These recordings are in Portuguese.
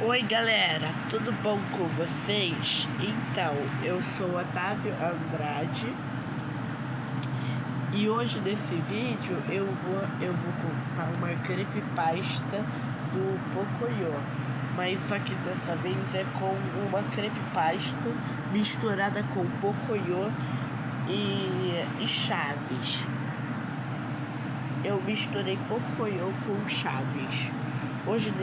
Oi galera, tudo bom com vocês? Então, eu sou Otávio Andrade e hoje nesse vídeo eu vou contar uma creepypasta do Pocoyo, mas só que dessa vez é com uma creepypasta misturada com Pocoyo e Chaves. Eu misturei Pocoyo com Chaves. Hoje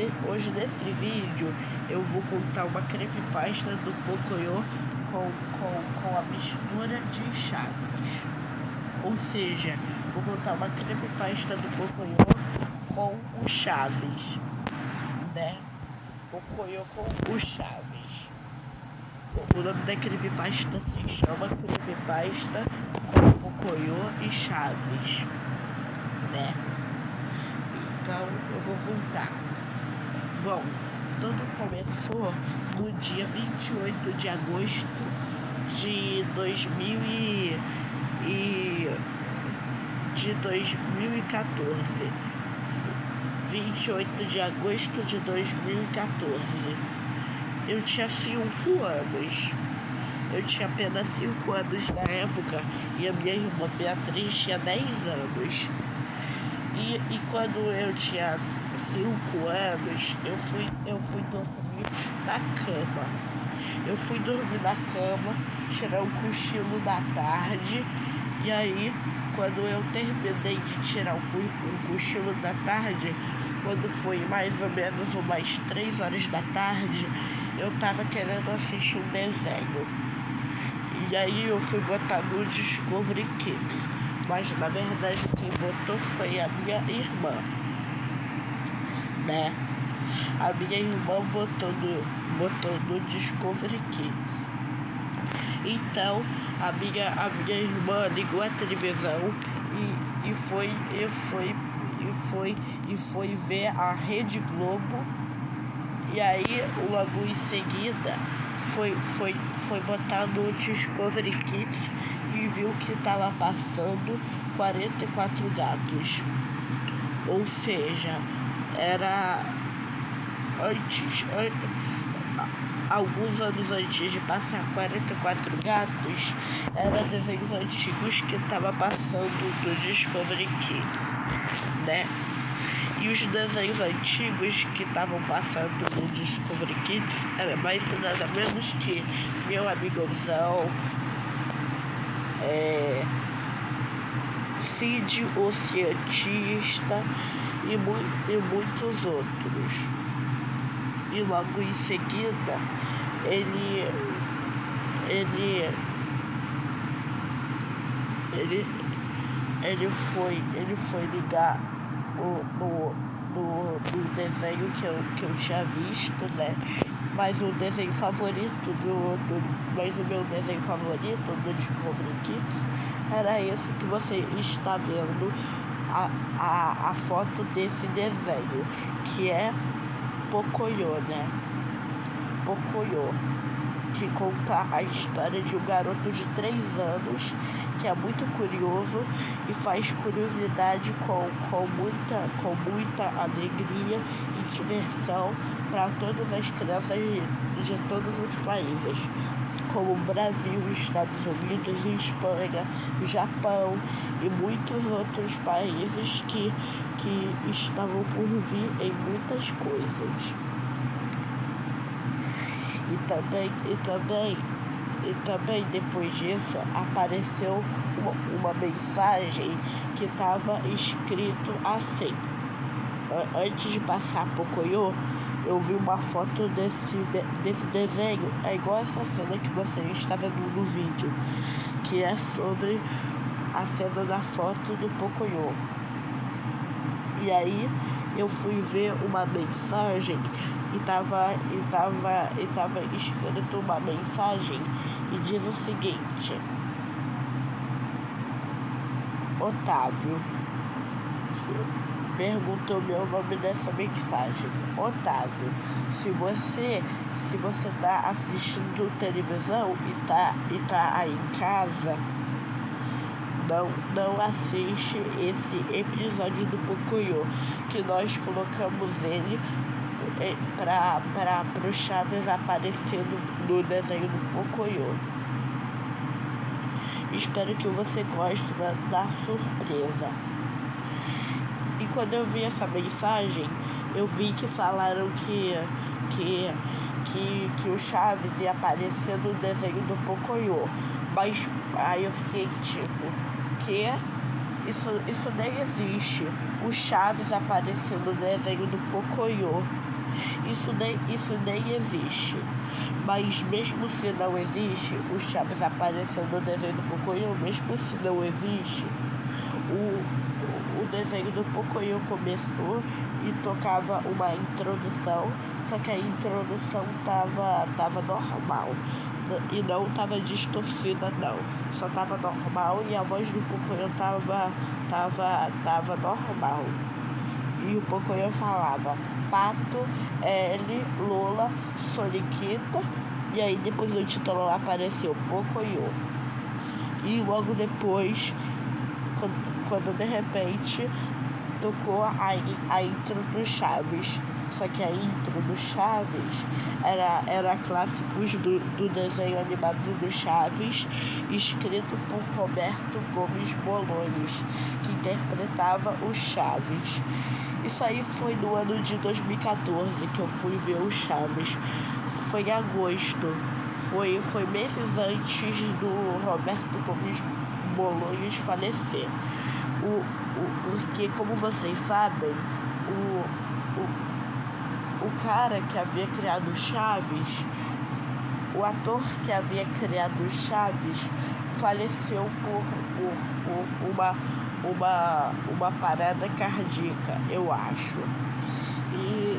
nesse vídeo eu vou contar uma creepypasta do Pocoyo com a mistura de Chaves. Ou seja, vou contar uma creepypasta do Pocoyo com o Chaves, né? Pocoyo com o Chaves. O nome da creepypasta se chama Creepypasta com Pocoyo e Chaves, né? Então eu vou contar. Bom, tudo começou no dia 28 de agosto de 2014. 28 de agosto de 2014. Eu tinha 5 anos. Eu tinha apenas 5 anos na época e a minha irmã Beatriz tinha 10 anos. E quando eu tinha 5 anos, eu fui dormir na cama. Eu fui dormir na cama, tirar um cochilo da tarde. E aí, quando eu terminei de tirar um cochilo da tarde, quando foi mais ou menos umas 3 horas da tarde, eu tava querendo assistir um desenho. E aí eu fui botar no Discovery Kids. Mas na verdade quem botou foi a minha irmã, né? A minha irmã botou no Discovery Kids. Então a minha irmã ligou a televisão e foi ver a Rede Globo. E aí logo em seguida foi botar no Discovery Kids e viu que estava passando 44 gatos. Ou seja, era alguns anos antes de passar 44 gatos, era desenhos antigos que estava passando do Discovery Kids, né? E os desenhos antigos que estavam passando no Discovery Kids era mais nada menos que Meu Amigãozão, Cid o Cientista e muitos outros. E logo em seguida ele foi ligar no desenho que eu tinha visto, né? Mas o desenho favorito mas o meu desenho favorito do Discovery Kids era esse que você está vendo a foto desse desenho, que é Pocoyo, né? Pocoyo, que conta a história de um garoto de 3 anos que é muito curioso e faz curiosidade com muita alegria e diversão para todas as crianças de todos os países, como Brasil, Estados Unidos, Espanha, Japão e muitos outros países que estavam por vir em muitas coisas. E também depois disso apareceu uma mensagem que estava escrito assim. Antes de passar Pocoyo, eu vi uma foto desse desenho, é igual essa cena que você está vendo no vídeo, que é sobre a cena da foto do Pocoyo. E aí eu fui ver uma mensagem e tava escrito uma mensagem e diz o seguinte: Otávio. Perguntou meu nome nessa mensagem. Otávio, se você tá assistindo televisão e tá aí em casa, não assiste esse episódio do Pocoyo, que nós colocamos ele pro Chaves aparecer no desenho do Pocoyo. Espero que você goste da surpresa. E quando eu vi essa mensagem, eu vi que falaram que o Chaves ia aparecer no desenho do Pocoyo. Mas aí eu fiquei tipo, que? Isso nem existe. O Chaves aparecer no desenho do Pocoyo. Isso nem existe. Mas mesmo se não existe, o Chaves aparecendo no desenho do Pocoyo, mesmo se não existe, o desenho do Pocoyo começou e tocava uma introdução, só que a introdução tava normal. E não tava distorcida não, só tava normal e a voz do Pocoyo tava normal. E o Pocoyo falava Pato, L, Lola, Soniquita, e aí depois o título lá apareceu Pocoyo. E logo depois, quando de repente tocou a intro do Chaves. Só que a intro do Chaves era clássicos do desenho animado do Chaves, escrito por Roberto Gomes Bolaños, que interpretava o Chaves. Isso aí foi no ano de 2014 que eu fui ver o Chaves. Foi em agosto. Foi meses antes do Roberto Gomes Bolaños falecer. Porque, como vocês sabem, o cara que havia criado o Chaves, o ator que havia criado o Chaves, faleceu por uma parada cardíaca, eu acho. E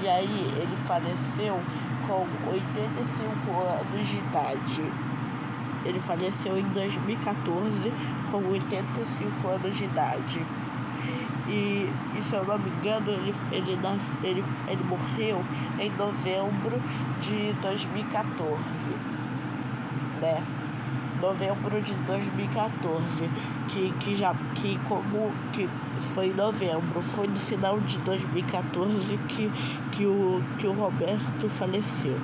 aí ele faleceu com 85 anos de idade. Ele faleceu em 2014 com 85 anos de idade. E se eu não me engano, ele morreu em novembro de 2014, né? Novembro de 2014, que foi em novembro, foi no final de 2014 que o Roberto faleceu.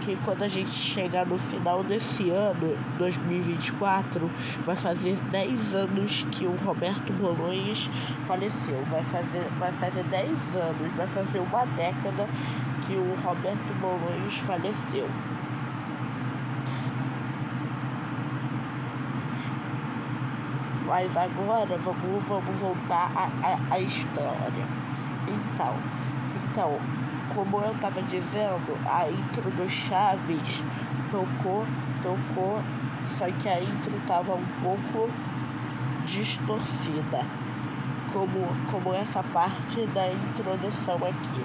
Que quando a gente chegar no final desse ano, 2024, vai fazer 10 anos que o Roberto Bolaños faleceu. Vai fazer 10 anos, vai fazer uma década que o Roberto Bolaños faleceu. Mas agora vamos voltar à história. Então, como eu estava dizendo, a intro do Chaves tocou, só que a intro estava um pouco distorcida, como essa parte da introdução aqui.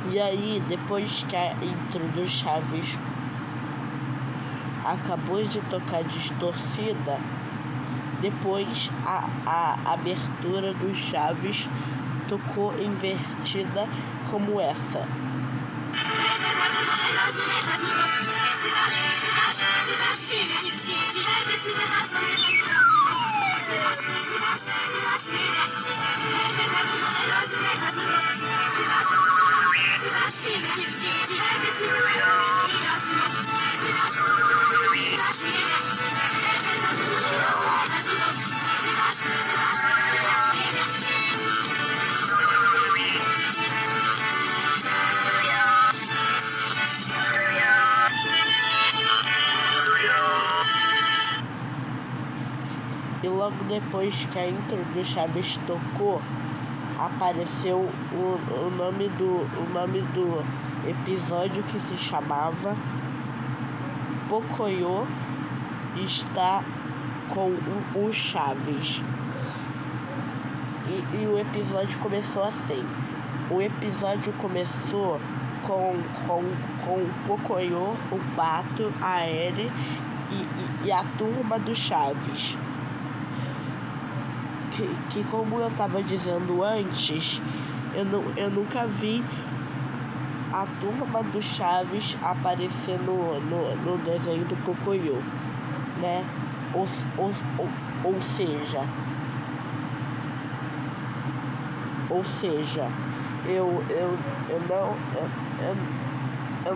E aí, depois que a intro do Chaves acabou de tocar distorcida, depois a abertura do Chaves tocou invertida como essa. E logo depois que a intro do Chaves tocou, apareceu o nome episódio que se chamava Pocoyo está com o Chaves. E o episódio começou assim. O episódio começou com o Pocoyo, o Pato, a Ellie e a turma do Chaves. Que como eu estava dizendo antes, eu nunca vi a turma do Chaves aparecer no desenho do Pocoyo, né? Ou seja, eu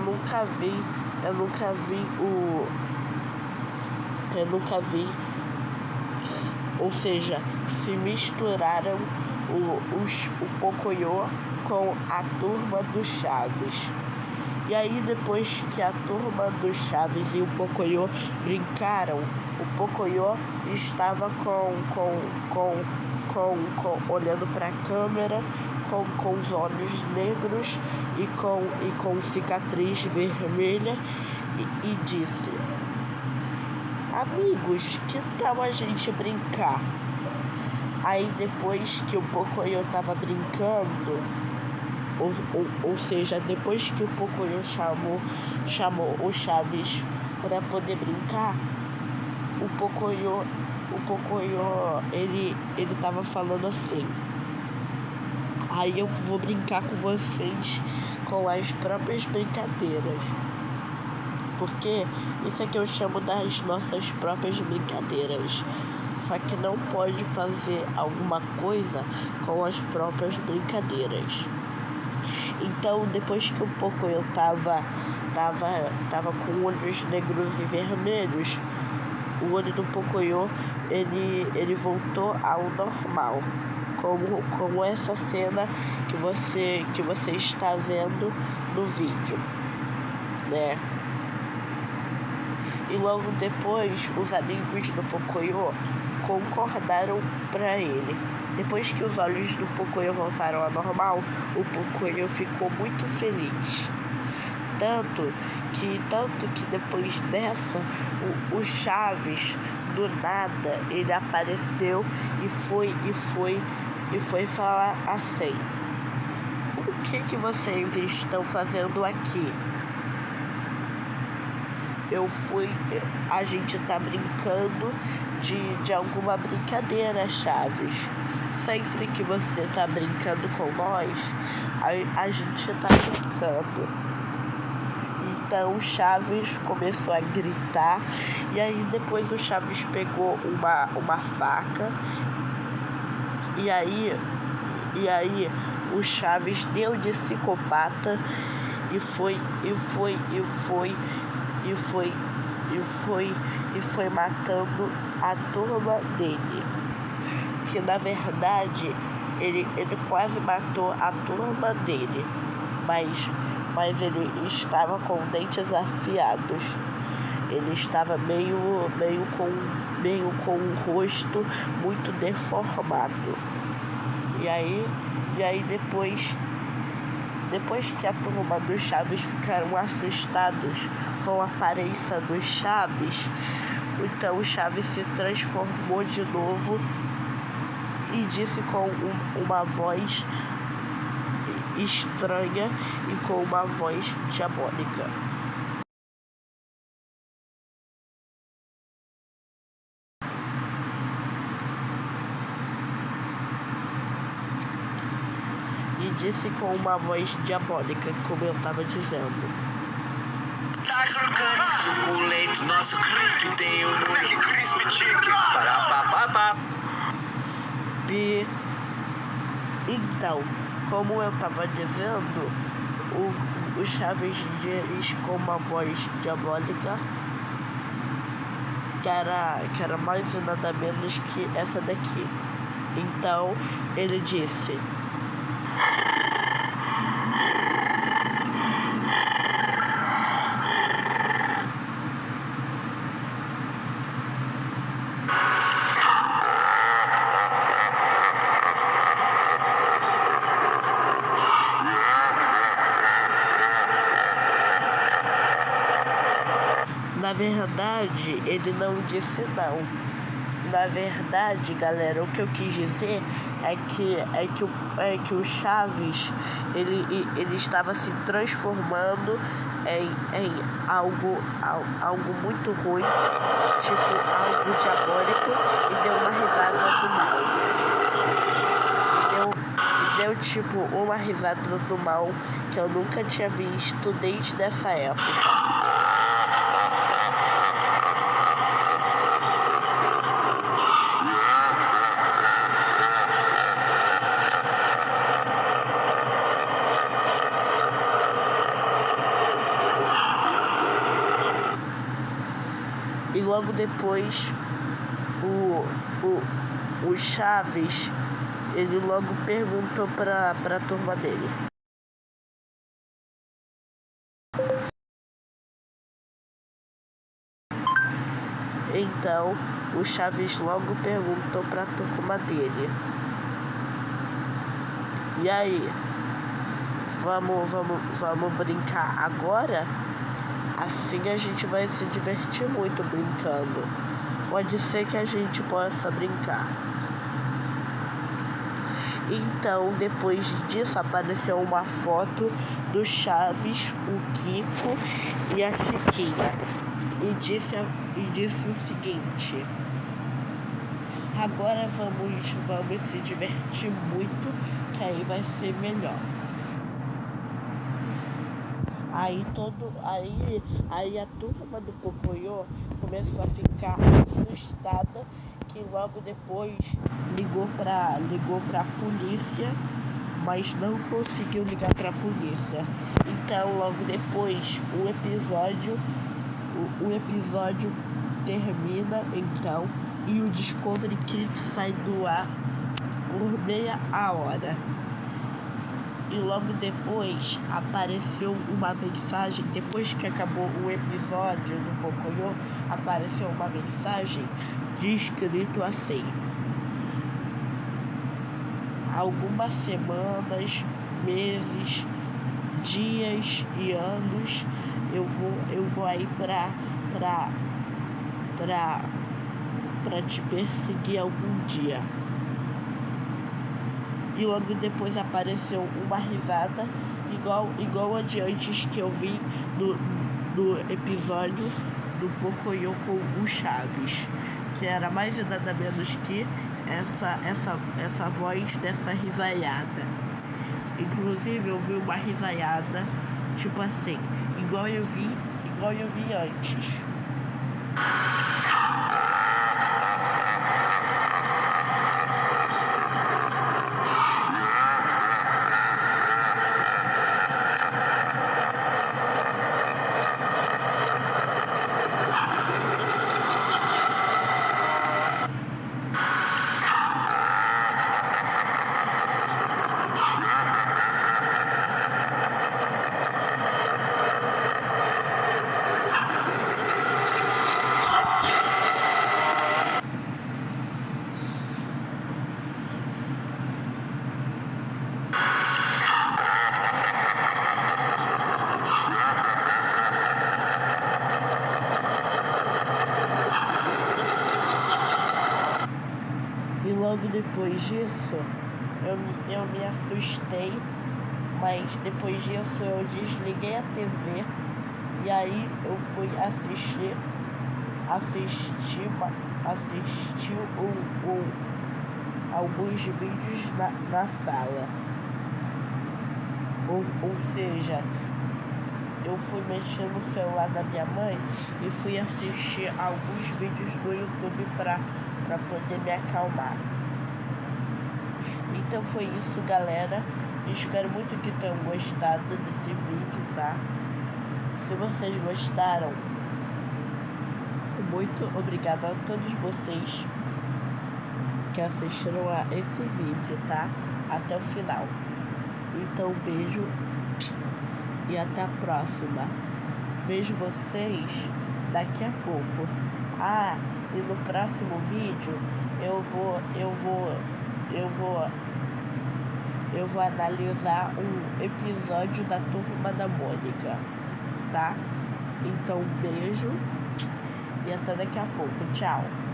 nunca vi, ou seja, se misturaram o Pocoyo com a turma do Chaves. E aí depois que a turma do Chaves e o Pocoyo brincaram, o Pocoyo estava olhando para a câmera com os olhos negros e com cicatriz vermelha e disse: amigos, que tal a gente brincar? Aí depois que o Pocoyo tava brincando, ou seja, depois que o Pocoyo chamou o Chaves para poder brincar, o Pocoyo ele tava falando assim: aí eu vou brincar com vocês com as próprias brincadeiras. Porque isso é que eu chamo das nossas próprias brincadeiras. Só que não pode fazer alguma coisa com as próprias brincadeiras. Então, depois que o Pocoyo tava com olhos negros e vermelhos, o olho do Pocoyo ele voltou ao normal. Como essa cena que você está vendo no vídeo, né? E logo depois, os amigos do Pocoyo concordaram para ele. Depois que os olhos do Pocoyo voltaram ao normal, o Pocoyo ficou muito feliz. Tanto que depois dessa, o Chaves, do nada, ele apareceu e foi falar assim: o que vocês estão fazendo aqui? A gente tá brincando de alguma brincadeira, Chaves. Sempre que você tá brincando com nós, a gente tá brincando. Então o Chaves começou a gritar, e aí depois o Chaves pegou uma faca, e aí o Chaves deu de psicopata e foi matando a turma dele. Que na verdade ele quase matou a turma dele, mas ele estava com dentes afiados. Ele estava meio com o rosto muito deformado. E aí depois que a turma dos Chaves ficaram assustados com a aparência dos Chaves, então o Chaves se transformou de novo e disse com uma voz estranha e com uma voz diabólica: como eu estava dizendo: tá crocante, suculento, nosso crisp tem um molho crisp chicken. Parapapapá. E então, como eu estava dizendo, o Chaves diz com uma voz diabólica, que era mais e nada menos que essa daqui. Então ele disse: Na verdade, ele não disse não. Na verdade, galera, o que eu quis dizer é que o Chaves ele estava se transformando em algo muito ruim, tipo algo diabólico, e deu uma risada do mal. Deu tipo uma risada do mal que eu nunca tinha visto desde essa época. E logo depois, o Chaves, ele logo perguntou pra turma dele. Então, o Chaves logo perguntou pra turma dele: e aí, vamos brincar agora? Assim a gente vai se divertir muito brincando. Pode ser que a gente possa brincar. Então, depois disso, apareceu uma foto do Chaves, o Kiko e a Chiquinha. E disse o seguinte: agora vamos se divertir muito, que aí vai ser melhor. Aí a turma do Pocoyo começou a ficar assustada, que logo depois ligou pra polícia, mas não conseguiu ligar pra polícia. Então logo depois o episódio termina então, e o Discovery Kids sai do ar por meia hora. E logo depois apareceu uma mensagem, depois que acabou o episódio do Pocoyo, apareceu uma mensagem escrito assim: algumas semanas, meses, dias e anos eu vou aí pra te perseguir algum dia. E logo depois apareceu uma risada igual a de antes que eu vi do episódio do Pocoyo com o Chaves, que era mais e nada menos que essa voz dessa risaiada. Inclusive eu vi uma risaiada tipo assim, igual eu vi antes. Logo depois disso, eu me assustei, mas depois disso eu desliguei a TV e aí eu fui assistir alguns vídeos na sala. Ou seja, eu fui mexer no celular da minha mãe e fui assistir alguns vídeos no YouTube pra poder me acalmar. Então foi isso, galera. Espero muito que tenham gostado desse vídeo, tá? Se vocês gostaram, muito obrigado a todos vocês que assistiram a esse vídeo, tá? Até o final. Então, beijo e até a próxima. Vejo vocês daqui a pouco. E no próximo vídeo eu vou analisar um episódio da Turma da Mônica, tá? Então, beijo e até daqui a pouco. Tchau!